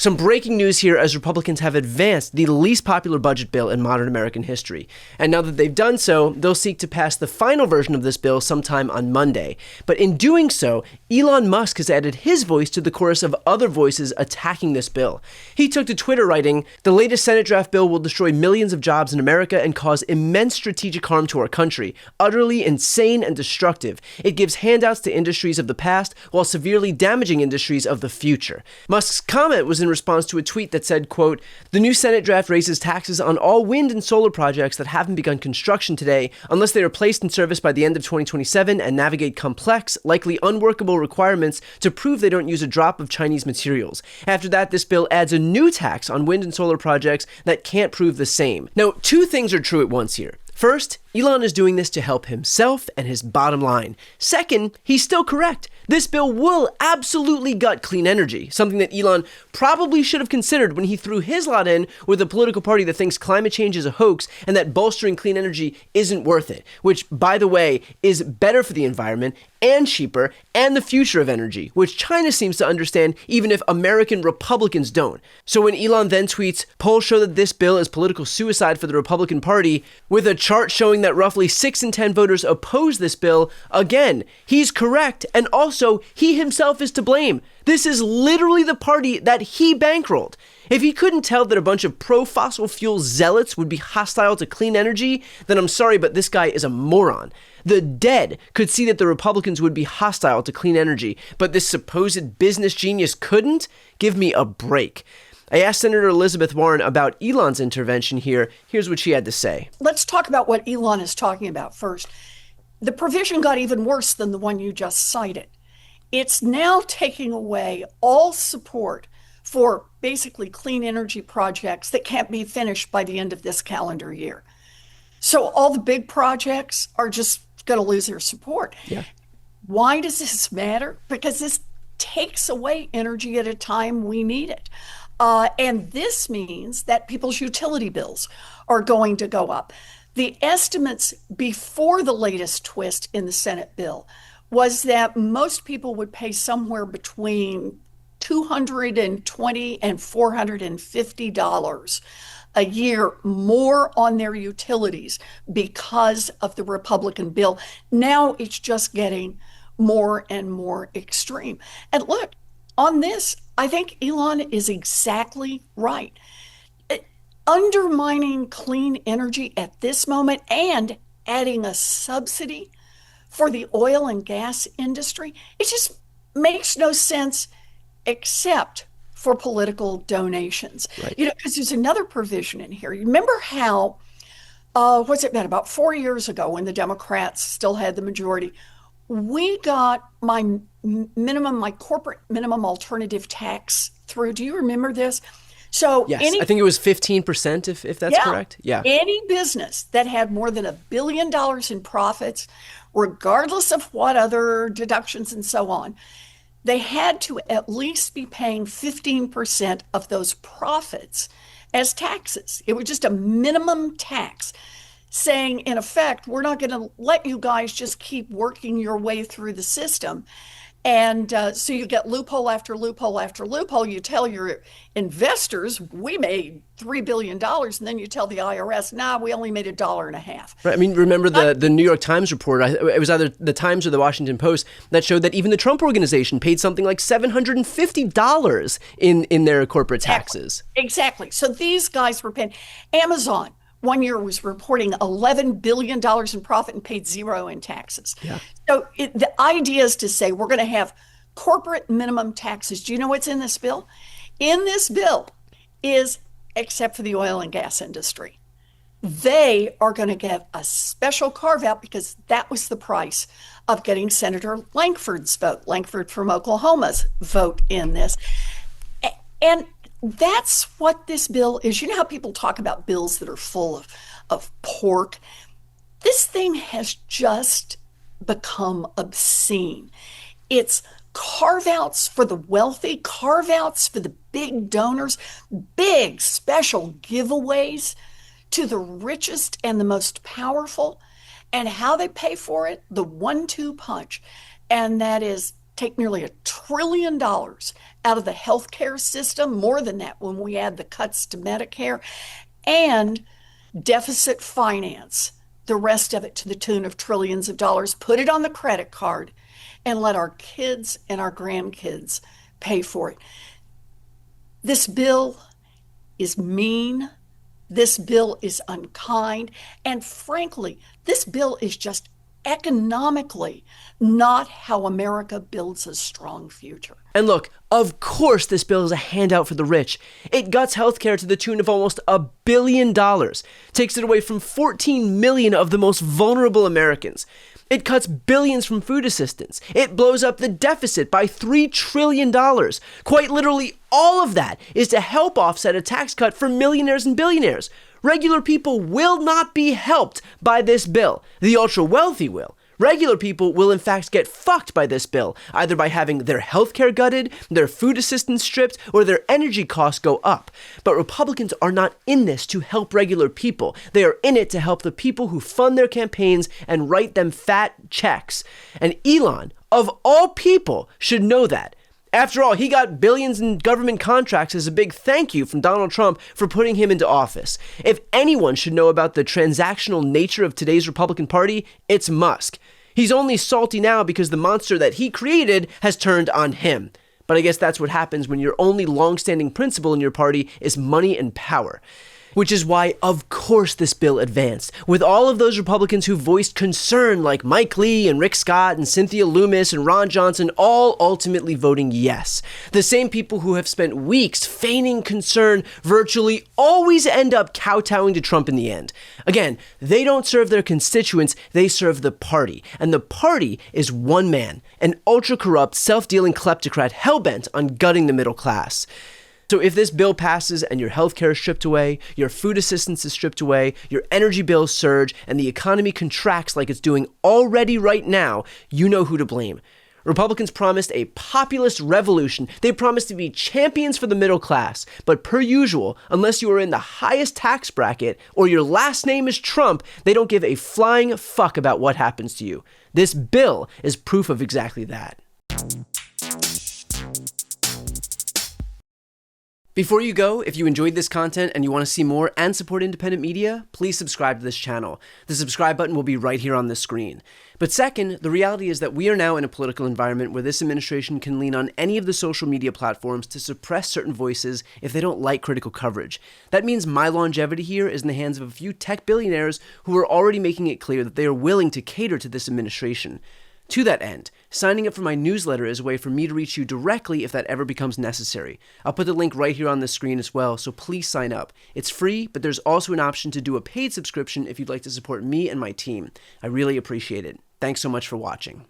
Some breaking news here as Republicans have advanced the least popular budget bill in modern American history. And now that they've done so, they'll seek to pass the final version of this bill sometime on Monday. But in doing so, Elon Musk has added his voice to the chorus of other voices attacking this bill. He took to Twitter writing, "The latest Senate draft bill will destroy millions of jobs in America and cause immense strategic harm to our country. Utterly insane and destructive. It gives handouts to industries of the past while severely damaging industries of the future." Musk's comment was in response to a tweet that said, quote, "The new Senate draft raises taxes on all wind and solar projects that haven't begun construction today unless they are placed in service by the end of 2027 and navigate complex, likely unworkable requirements to prove they don't use a drop of Chinese materials. After that, this bill adds a new tax on wind and solar projects that can't prove the same." Now, two things are true at once here. First, Elon is doing this to help himself and his bottom line. Second, he's still correct. This bill will absolutely gut clean energy, something that Elon probably should have considered when he threw his lot in with a political party that thinks climate change is a hoax and that bolstering clean energy isn't worth it, which, by the way, is better for the environment and cheaper and the future of energy, which China seems to understand even if American Republicans don't. So when Elon then tweets, "Polls show that this bill is political suicide for the Republican Party," with a chart showing that roughly 6 in 10 voters oppose this bill, again, he's correct, and also he himself is to blame. This is literally the party that he bankrolled. If he couldn't tell that a bunch of pro-fossil fuel zealots would be hostile to clean energy, then I'm sorry, but this guy is a moron. The dead could see that the Republicans would be hostile to clean energy, but this supposed business genius couldn't? Give me a break. I asked Senator Elizabeth Warren about Elon's intervention here. Here's what she had to say. Let's talk about what Elon is talking about first. The provision got even worse than the one you just cited. It's now taking away all support for basically clean energy projects that can't be finished by the end of this calendar year. So all the big projects are just going to lose their support. Yeah. Why does this matter? Because this takes away energy at a time we need it. And this means that people's utility bills are going to go up. The estimates before the latest twist in the Senate bill was that most people would pay somewhere between $220 and $450 a year more on their utilities because of the Republican bill. Now it's just getting more and more extreme. And look, on this, I think Elon is exactly right. Undermining clean energy at this moment and adding a subsidy for the oil and gas industry, it just makes no sense except for political donations. Right. Because there's another provision in here. You remember how, what's it been, about 4 years ago when the Democrats still had the majority, we got my corporate minimum alternative tax through. Do you remember this? So yes, I think it was 15%, if that's correct. Yeah. Any business that had more than $1 billion in profits, regardless of what other deductions and so on, they had to at least be paying 15% of those profits as taxes. It was just a minimum tax, saying, in effect, we're not going to let you guys just keep working your way through the system. And so you get loophole after loophole after loophole. You tell your investors, we made $3 billion. And then you tell the IRS, nah, we only made $1.50. Right. I mean, remember the New York Times report, it was either the Times or the Washington Post, that showed that even the Trump organization paid something like $750 in their corporate taxes. Exactly. So these guys were paying. Amazon, 1 year, was reporting $11 billion in profit and paid zero in taxes. Yeah. So the idea is to say we're going to have corporate minimum taxes. Do you know what's in this bill? In this bill is, except for the oil and gas industry, they are going to get a special carve out because that was the price of getting Senator Lankford's vote, Lankford from Oklahoma's vote in this. And that's what this bill is. You know how people talk about bills that are full of pork? This thing has just become obscene. It's carve-outs for the wealthy, carve-outs for the big donors, big special giveaways to the richest and the most powerful. And how they pay for it, the 1-2 punch. And that is take nearly $1 trillion out of the healthcare system, more than that when we add the cuts to Medicare, and deficit finance the rest of it to the tune of trillions of dollars, put it on the credit card, and let our kids and our grandkids pay for it. This bill is mean. This bill is unkind. And frankly, this bill is just economically not how America builds a strong future. And look, of course this bill is a handout for the rich. It guts healthcare to the tune of almost $1 billion, takes it away from 14 million of the most vulnerable Americans. It cuts billions from food assistance. It blows up the deficit by $3 trillion. Quite literally, all of that is to help offset a tax cut for millionaires and billionaires. Regular people will not be helped by this bill. The ultra-wealthy will. Regular people will in fact get fucked by this bill, either by having their healthcare gutted, their food assistance stripped, or their energy costs go up. But Republicans are not in this to help regular people. They are in it to help the people who fund their campaigns and write them fat checks. And Elon, of all people, should know that. After all, he got billions in government contracts as a big thank you from Donald Trump for putting him into office. If anyone should know about the transactional nature of today's Republican Party, it's Musk. He's only salty now because the monster that he created has turned on him. But I guess that's what happens when your only long-standing principle in your party is money and power. Which is why, of course, this bill advanced, with all of those Republicans who voiced concern like Mike Lee and Rick Scott and Cynthia Loomis and Ron Johnson all ultimately voting yes. The same people who have spent weeks feigning concern virtually always end up kowtowing to Trump in the end. Again, they don't serve their constituents, they serve the party. And the party is one man, an ultra-corrupt, self-dealing kleptocrat hell-bent on gutting the middle class. So if this bill passes and your healthcare is stripped away, your food assistance is stripped away, your energy bills surge, and the economy contracts like it's doing already right now, you know who to blame. Republicans promised a populist revolution. They promised to be champions for the middle class. But per usual, unless you are in the highest tax bracket or your last name is Trump, they don't give a flying fuck about what happens to you. This bill is proof of exactly that. Before you go, if you enjoyed this content and you want to see more and support independent media, please subscribe to this channel. The subscribe button will be right here on the screen. But second, the reality is that we are now in a political environment where this administration can lean on any of the social media platforms to suppress certain voices if they don't like critical coverage. That means my longevity here is in the hands of a few tech billionaires who are already making it clear that they are willing to cater to this administration. To that end, signing up for my newsletter is a way for me to reach you directly if that ever becomes necessary. I'll put the link right here on the screen as well, so please sign up. It's free, but there's also an option to do a paid subscription if you'd like to support me and my team. I really appreciate it. Thanks so much for watching.